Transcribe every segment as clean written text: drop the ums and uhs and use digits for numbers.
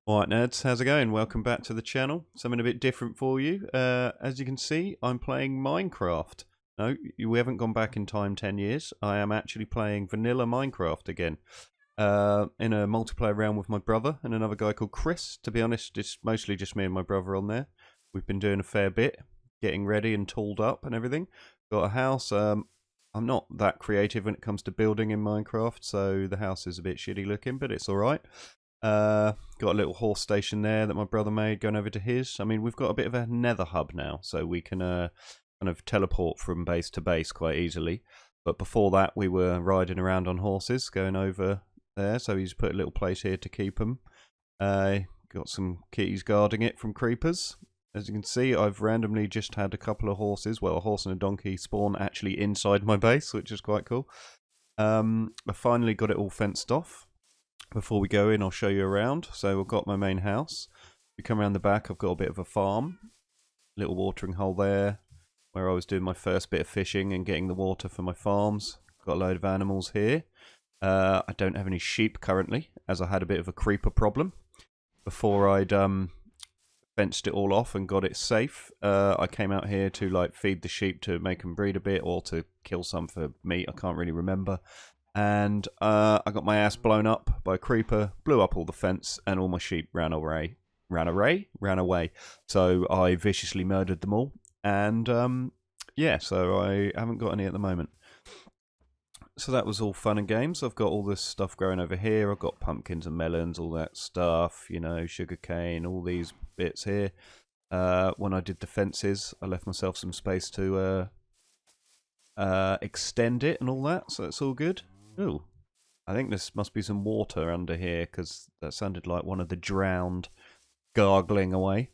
Alright nerds, how's it going? Welcome back to the channel. Something a bit different for you. As you can see, I'm playing Minecraft. No, we haven't gone back in time 10 years. I am actually playing vanilla Minecraft again. In a multiplayer round with my brother and another guy called Chris. To be honest, it's mostly just me and my brother on there. We've been doing a fair bit, getting ready and tooled up and everything. Got a house. I'm not that creative when it comes to building in Minecraft, so the house is a bit shitty looking, but it's alright. Got a little horse station there that my brother made going over to his. I mean, we've got a bit of a nether hub now, so we can kind of teleport from base to base quite easily. But before that, we were riding around on horses going over there, so he's put a little place here to keep them. Got some kitties guarding it from creepers. As you can see, I've randomly just had a couple of horses, well, a horse and a donkey spawn actually inside my base, which is quite cool. I finally got it all fenced off. Before we go in, I'll show you around. So I've got my main house. If you come around the back, I've got a bit of a farm. Little watering hole there, where I was doing my first bit of fishing and getting the water for my farms. Got a load of animals here. I don't have any sheep currently, as I had a bit of a creeper problem. Before I'd fenced it all off and got it safe, I came out here to like feed the sheep to make them breed a bit, or to kill some for meat. I can't really remember. And I got my ass blown up by a creeper, blew up all the fence, and all my sheep ran away. Ran away. So I viciously murdered them all. And yeah, so I haven't got any at the moment. So that was all fun and games. I've got all this stuff growing over here. I've got pumpkins and melons, all that stuff, you know, sugarcane, all these bits here. When I did the fences, I left myself some space to extend it and all that, so it's all good. Ooh, I think this must be some water under here, because that sounded like one of the drowned gargling away.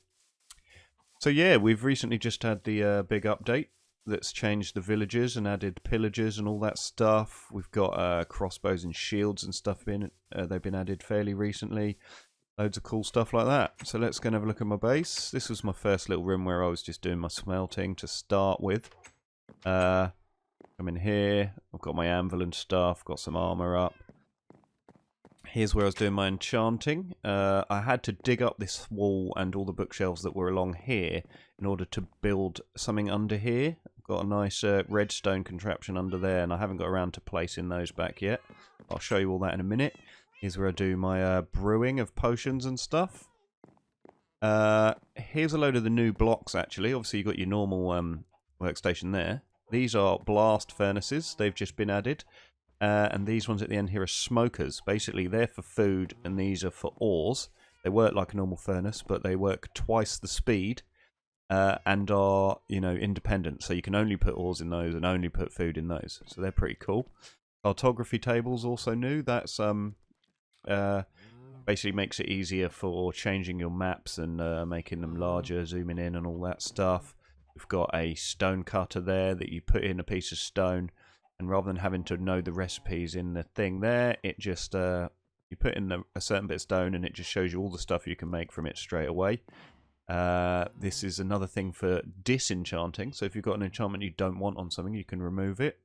So yeah, we've recently just had the big update that's changed the villages and added pillagers and all that stuff. We've got crossbows and shields and stuff they've been added fairly recently. Loads of cool stuff like that. So let's go and have a look at my base. This was my first little room where I was just doing my smelting to start with. Come in here, I've got my anvil and stuff, got some armour up. Here's where I was doing my enchanting. I had to dig up this wall and all the bookshelves that were along here in order to build something under here. I've got a nice redstone contraption under there, and I haven't got around to placing those back yet. I'll show you all that in a minute. Here's where I do my brewing of potions and stuff. Here's a load of the new blocks, actually. Obviously, you've got your normal workstation there. These are blast furnaces. They've just been added. And these ones at the end here are smokers. Basically, they're for food, and these are for ores. They work like a normal furnace, but they work twice the speed and are, you know, independent. So you can only put ores in those and only put food in those. So they're pretty cool. Cartography tables also new. That's basically makes it easier for changing your maps and making them larger, zooming in and all that stuff. We've got a stone cutter there that you put in a piece of stone, and rather than having to know the recipes in the thing there, it just you put in a certain bit of stone and it just shows you all the stuff you can make from it straight away. This is another thing for disenchanting, so if you've got an enchantment you don't want on something, you can remove it.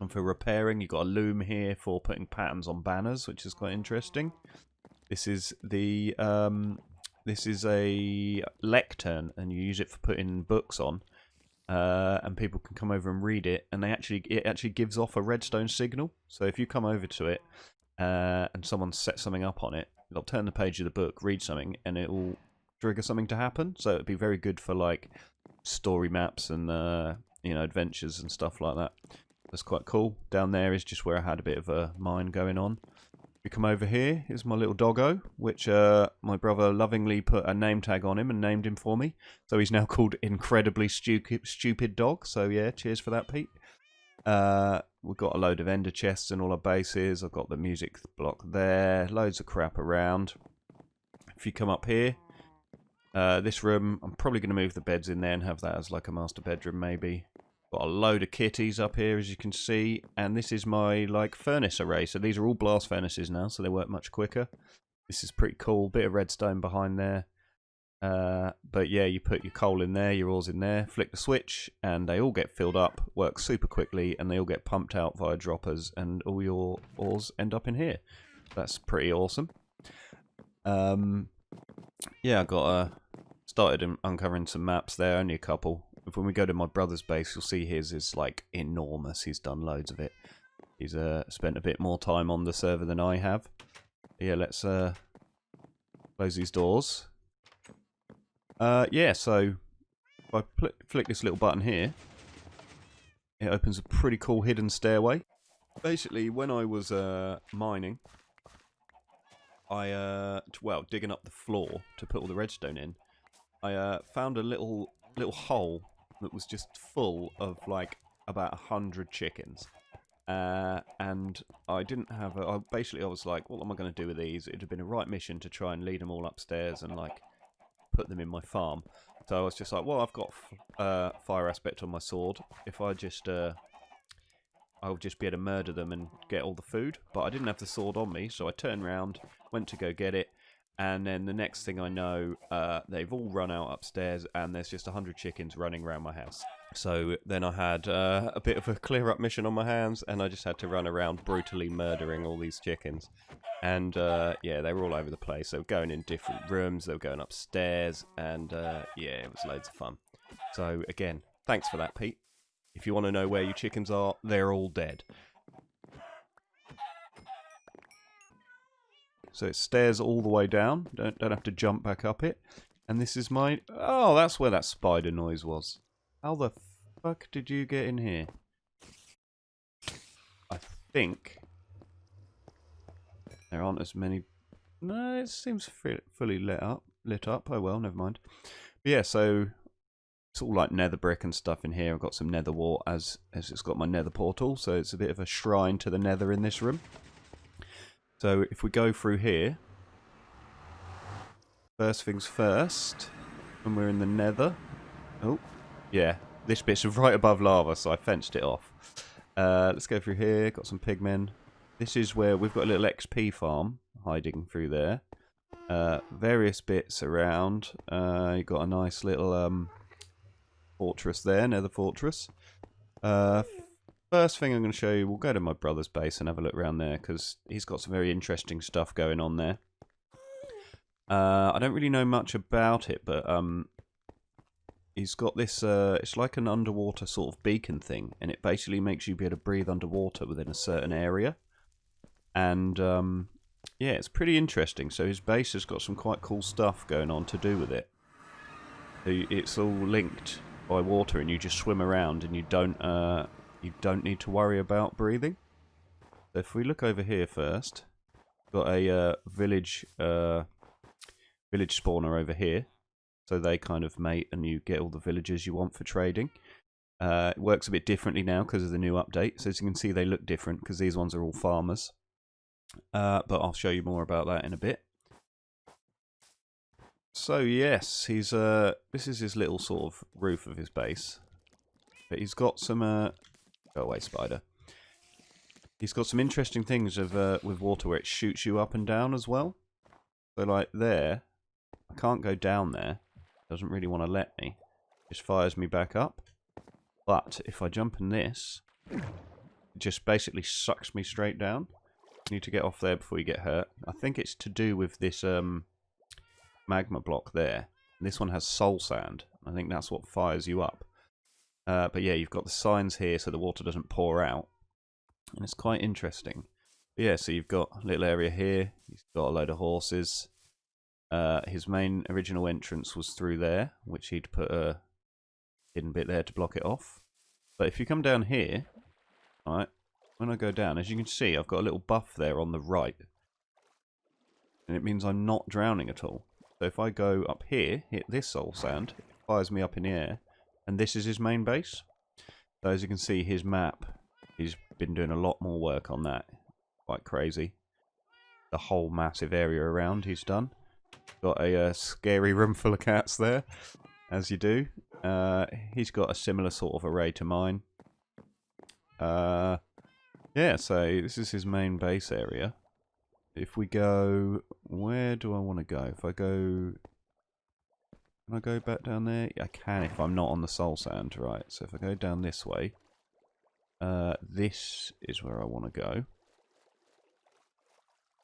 And for repairing, you've got a loom here for putting patterns on banners, which is quite interesting. This is the this is a lectern, and you use it for putting books on, and people can come over and read it, and it actually gives off a redstone signal. So if you come over to it and someone sets something up on it, it'll turn the page of the book, read something, and it will trigger something to happen. So it'd be very good for like story maps and you know, adventures and stuff like that. That's quite cool. Down there is just where I had a bit of a mine going on. We come over here, here's my little doggo, which my brother lovingly put a name tag on him and named him for me. So he's now called Incredibly Stupid Dog. So yeah, cheers for that, Pete. We've got a load of ender chests in all our bases. I've got the music block there, loads of crap around. If you come up here, this room, I'm probably going to move the beds in there and have that as like a master bedroom maybe. Got a load of kitties up here, as you can see, and this is my like furnace array. So these are all blast furnaces now, so they work much quicker. This is pretty cool. Bit of redstone behind there, but yeah, you put your coal in there, your ores in there, flick the switch, and they all get filled up. Work super quickly, and they all get pumped out via droppers, and all your ores end up in here. That's pretty awesome. yeah, I got started uncovering some maps there, only a couple. When we go to my brother's base, you'll see his is like enormous. He's done loads of it. He's spent a bit more time on the server than I have. Yeah, let's close these doors. Yeah, so if I flick this little button here, it opens a pretty cool hidden stairway. Basically, when I was mining, well, digging up the floor to put all the redstone in, I found a little hole that was just full of like about 100 chickens. And I didn't have basically I was like, what am I going to do with these? It'd have been a right mission to try and lead them all upstairs and like put them in my farm. So I was just like, well, I've got fire aspect on my sword. If I just I'll just be able to murder them and get all the food. But I didn't have the sword on me, so I turned around, went to go get it, and then the next thing I know, they've all run out upstairs, and there's just 100 chickens running around my house. So then I had a bit of a clear-up mission on my hands, and I just had to run around brutally murdering all these chickens. And yeah, they were all over the place. They were going in different rooms, they were going upstairs, and yeah, it was loads of fun. So again, thanks for that, Pete. If you want to know where your chickens are, they're all dead. So it stairs all the way down. Don't have to jump back up it. And this is my... Oh, that's where that spider noise was. How the fuck did you get in here? I think there aren't as many... No, it seems fully lit up. Oh well, never mind. But yeah, so it's all like nether brick and stuff in here. I've got some nether wart as it's got my nether portal, so it's a bit of a shrine to the nether in this room. So if we go through here, first things first, when we're in the nether... Oh, yeah, this bit's right above lava, so I fenced it off. Let's go through here, got some pigmen. This is where we've got a little XP farm hiding through there. Various bits around. You've got a nice little fortress there, nether fortress. First thing I'm going to show you, we'll go to my brother's base and have a look around there, because he's got some very interesting stuff going on there. I don't really know much about it, but he's got this, it's like an underwater sort of beacon thing, and it basically makes you be able to breathe underwater within a certain area. And yeah, it's pretty interesting. So his base has got some quite cool stuff going on to do with it. It's all linked by water, and you just swim around, and you don't need to worry about breathing. So if we look over here first, got a village spawner over here. So they kind of mate, and you get all the villagers you want for trading. It works a bit differently now because of the new update. So as you can see, they look different because these ones are all farmers. But I'll show you more about that in a bit. So yes, he's this is his little sort of roof of his base. But he's got some go away, spider. He's got some interesting things with water where it shoots you up and down as well. So like there, I can't go down there. Doesn't really want to let me. Just fires me back up. But if I jump in this, it just basically sucks me straight down. You need to get off there before you get hurt. I think it's to do with this magma block there. And this one has soul sand. I think that's what fires you up. But yeah, you've got the signs here so the water doesn't pour out. And it's quite interesting. But yeah, so you've got a little area here. He's got a load of horses. His main original entrance was through there, which he'd put a hidden bit there to block it off. But if you come down here, alright, when I go down, as you can see, I've got a little buff there on the right. And it means I'm not drowning at all. So if I go up here, hit this soul sand, it fires me up in the air, and this is his main base. So as you can see, his map, he's been doing a lot more work on that. Quite crazy. The whole massive area around he's done. Got a scary room full of cats there, as you do. He's got a similar sort of array to mine. Yeah, so this is his main base area. If we go... Where do I want to go? If I go... Can I go back down there? I can if I'm not on the soul sand, right. So if I go down this way, this is where I want to go.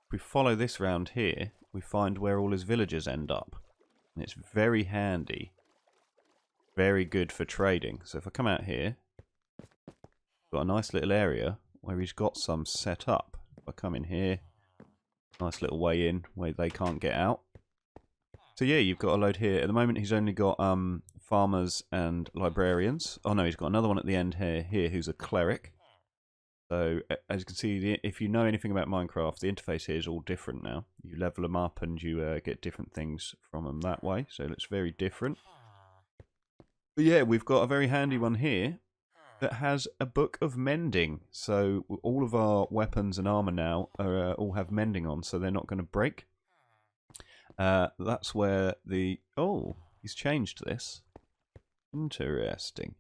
If we follow this round here, we find where all his villagers end up. And it's very handy. Very good for trading. So if I come out here, got a nice little area where he's got some set up. If I come in here, nice little way in where they can't get out. So yeah, you've got a load here. At the moment he's only got farmers and librarians. Oh no, he's got another one at the end here who's a cleric. So as you can see, if you know anything about Minecraft, the interface here is all different now. You level them up and you get different things from them that way. So it's very different. But yeah, we've got a very handy one here that has a book of mending. So all of our weapons and armor now are, all have mending on, so they're not going to break. That's where the... Oh, he's changed this. Interesting.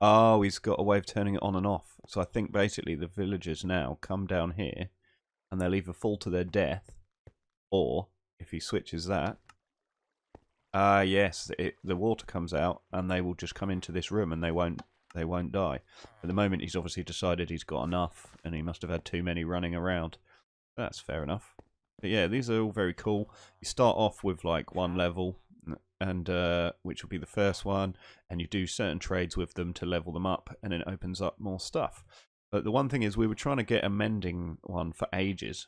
Oh, he's got a way of turning it on and off. So I think basically the villagers now come down here and they'll either fall to their death, or if he switches that... yes, the water comes out and they will just come into this room and they won't die. At the moment he's obviously decided he's got enough and he must have had too many running around. That's fair enough. But yeah, these are all very cool. You start off with like one level, and which will be the first one, and you do certain trades with them to level them up, and then it opens up more stuff. But the one thing is, we were trying to get a mending one for ages,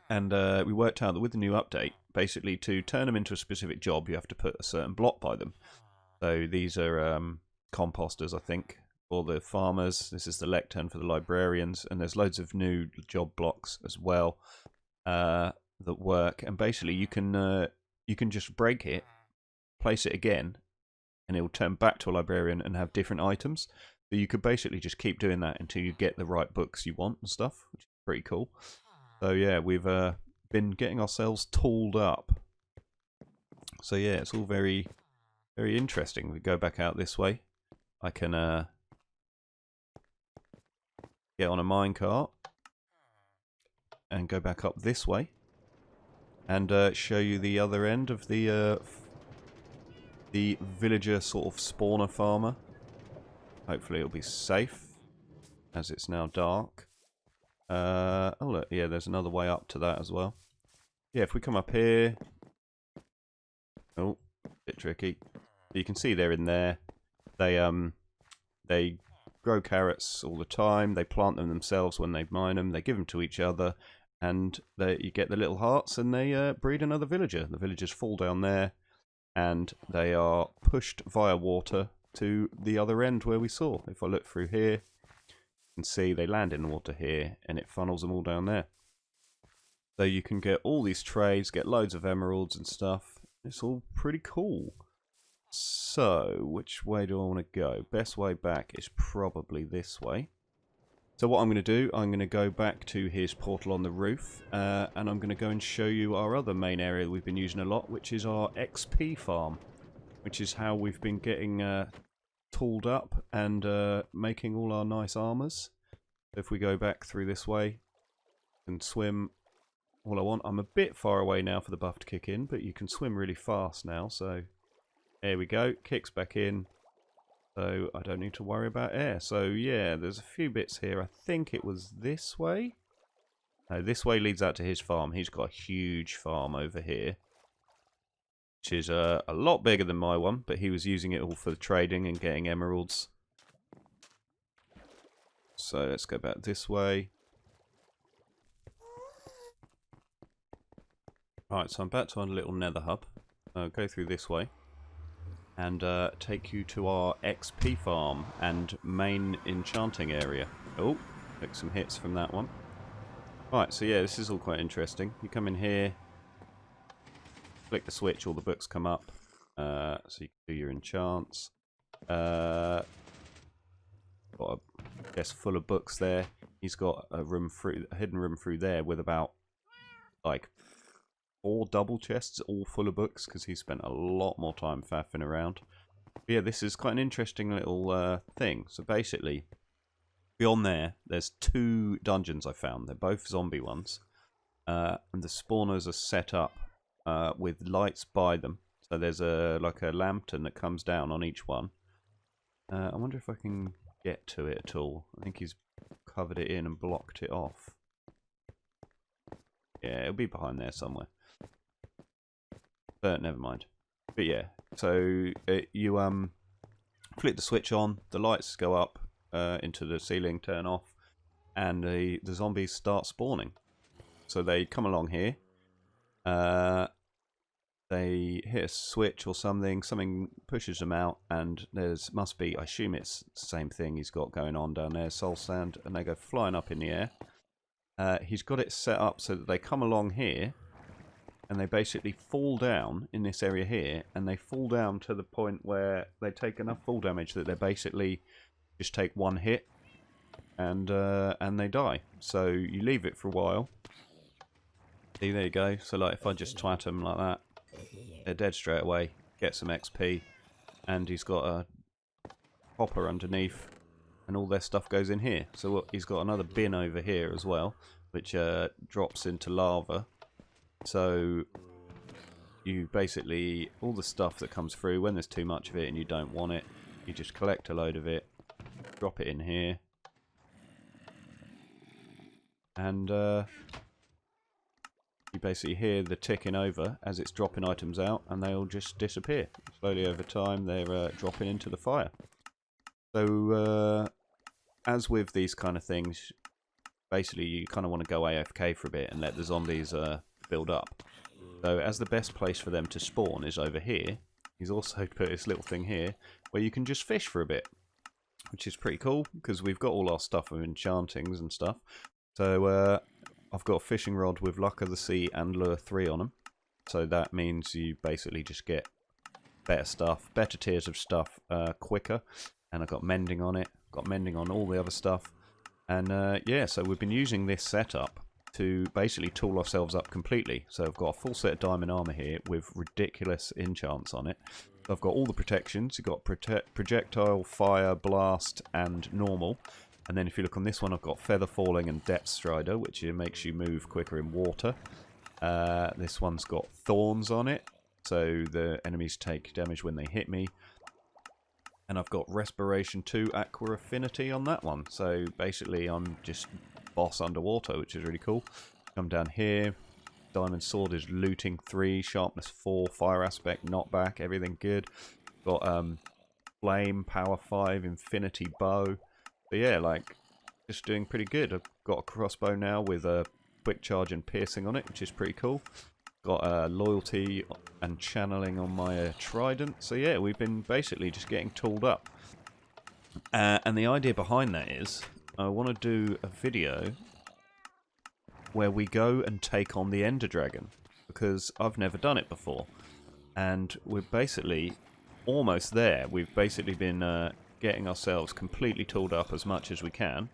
and we worked out that with the new update, basically to turn them into a specific job, you have to put a certain block by them. So these are composters, I think, for the farmers. This is the lectern for the librarians, and there's loads of new job blocks as well that work. And basically, you can just break it, place it again, and it will turn back to a librarian and have different items. So you could basically just keep doing that until you get the right books you want and stuff, which is pretty cool. So yeah, we've been getting ourselves tooled up. So yeah, it's all very, very interesting. We go back out this way. I can get on a minecart and go back up this way and show you the other end of the villager sort of spawner farmer. Hopefully it'll be safe as it's now dark. Oh look, yeah, there's another way up to that as well. Yeah, if we come up here... Oh, bit tricky. You can see they're in there. They grow carrots all the time. They plant them themselves when they mine them. They give them to each other, and you get the little hearts, and they breed another villager. The villagers fall down there, and they are pushed via water to the other end where we saw. If I look through here, you can see they land in the water here, and it funnels them all down there. So you can get all these trades, get loads of emeralds and stuff. It's all pretty cool. So, which way do I want to go? Best way back is probably this way. So what I'm going to do, I'm going to go back to his portal on the roof, and I'm going to go and show you our other main area that we've been using a lot, which is our XP farm, which is how we've been getting tooled up and making all our nice armors. If we go back through this way and swim all I want. I'm a bit far away now for the buff to kick in, but you can swim really fast now, so there we go, kicks back in. So I don't need to worry about air. So yeah, there's a few bits here. I think it was this way. No, this way leads out to his farm. He's got a huge farm over here, which is a lot bigger than my one, but he was using it all for the trading and getting emeralds. So let's go back this way. Right, so I'm back to our little nether hub. I'll go through this way and take you to our XP farm and main enchanting area. Oh, took some hits from that one. Right, so yeah, this is all quite interesting. You come in here, click the switch, all the books come up, so you can do your enchants. Got a desk full of books there. He's got a hidden room through there with about like 4 double chests, all full of books, because he spent a lot more time faffing around. But yeah, this is quite an interesting little thing. So basically, beyond there's 2 dungeons I found. They're both zombie ones, and the spawners are set up with lights by them. So there's like a lantern that comes down on each one. I wonder if I can get to it at all. I think he's covered it in and blocked it off. Yeah, it'll be behind there somewhere. Never mind. But yeah, so you flick the switch on, the lights go up into the ceiling, turn off, and the zombies start spawning. So they come along here. They hit a switch or something pushes them out, and must be, I assume it's the same thing he's got going on down there, soul sand, and they go flying up in the air. He's got it set up so that they come along here, and they basically fall down in this area here, and they fall down to the point where they take enough fall damage that they basically just take one hit, and they die. So you leave it for a while. See, there you go. So like if I just twat them like that, they're dead straight away. Get some XP, and he's got a hopper underneath, and all their stuff goes in here. So look, he's got another bin over here as well, which drops into lava. So you basically, all the stuff that comes through, when there's too much of it and you don't want it, you just collect a load of it, drop it in here, and you basically hear the ticking over as it's dropping items out, and they all just disappear. Slowly over time they're dropping into the fire. So as with these kind of things, basically you kind of want to go AFK for a bit and let the zombies build up. So as the best place for them to spawn is over here, he's also put this little thing here where you can just fish for a bit, which is pretty cool because we've got all our stuff of enchantings and stuff. So I've got a fishing rod with Luck of the Sea and Lure 3 on them. So that means you basically just get better stuff, better tiers of stuff quicker. And I've got mending on it, got mending on all the other stuff. And yeah, so we've been using this setup to basically tool ourselves up completely. So I've got a full set of diamond armor here with ridiculous enchants on it. I've got all the protections. You've got projectile, fire, blast, and normal. And then if you look on this one, I've got feather falling and depth strider, which makes you move quicker in water. This one's got thorns on it, so the enemies take damage when they hit me. And I've got respiration 2 aqua affinity on that one. So basically I'm just boss underwater, which is really cool. Come down here. Diamond sword is looting 3, sharpness 4, fire aspect, knockback, everything good. Got flame, power 5, infinity bow. But yeah, like, just doing pretty good. I've got a crossbow now with a quick charge and piercing on it, which is pretty cool. Got loyalty and channeling on my trident. So yeah, we've been basically just getting tooled up. And the idea behind that is, I want to do a video where we go and take on the Ender Dragon, because I've never done it before. And we're basically almost there. We've basically been getting ourselves completely tooled up as much as we can.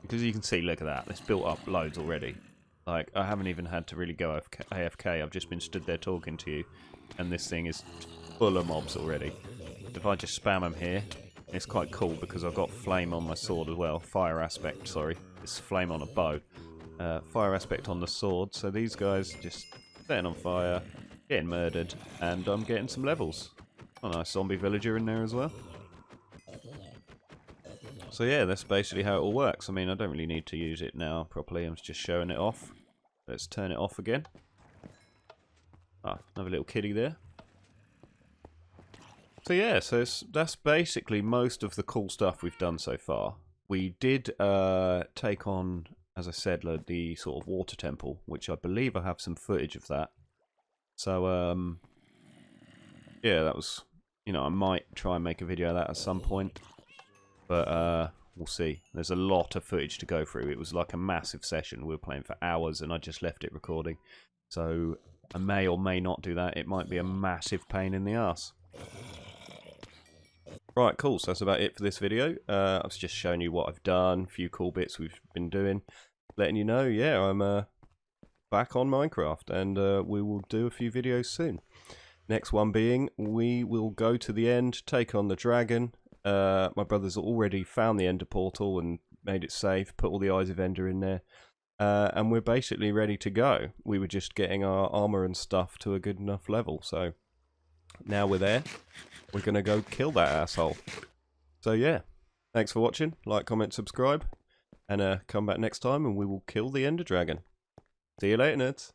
Because you can see, look at that, it's built up loads already. Like, I haven't even had to really go AFK, I've just been stood there talking to you, and this thing is full of mobs already. If I just spam them here, it's quite cool because I've got flame on my sword as well. Fire aspect, sorry. It's flame on a bow. Fire aspect on the sword, so these guys just setting on fire, getting murdered, and I'm getting some levels. Oh, nice zombie villager in there as well. So yeah, that's basically how it all works. I mean, I don't really need to use it now properly, I'm just showing it off. Let's turn it off again. Ah, another little kiddie there. So yeah, so that's basically most of the cool stuff we've done so far. We did take on, as I said, the sort of water temple, which I believe I have some footage of that. So yeah, that was, you know, I might try and make a video of that at some point. But we'll see. There's a lot of footage to go through. It was like a massive session. We were playing for hours and I just left it recording. So I may or may not do that. It might be a massive pain in the arse. Right, cool. So that's about it for this video. I was just showing you what I've done, a few cool bits we've been doing. Letting you know, yeah, I'm back on Minecraft, and we will do a few videos soon. Next one being, we will go to the end, take on the dragon. My brother's already found the Ender portal and made it safe, put all the Eyes of Ender in there, and we're basically ready to go. We were just getting our armor and stuff to a good enough level, so now we're there. We're going to go kill that asshole. So yeah, thanks for watching. Like, comment, subscribe, and come back next time and we will kill the Ender Dragon. See you later, nerds.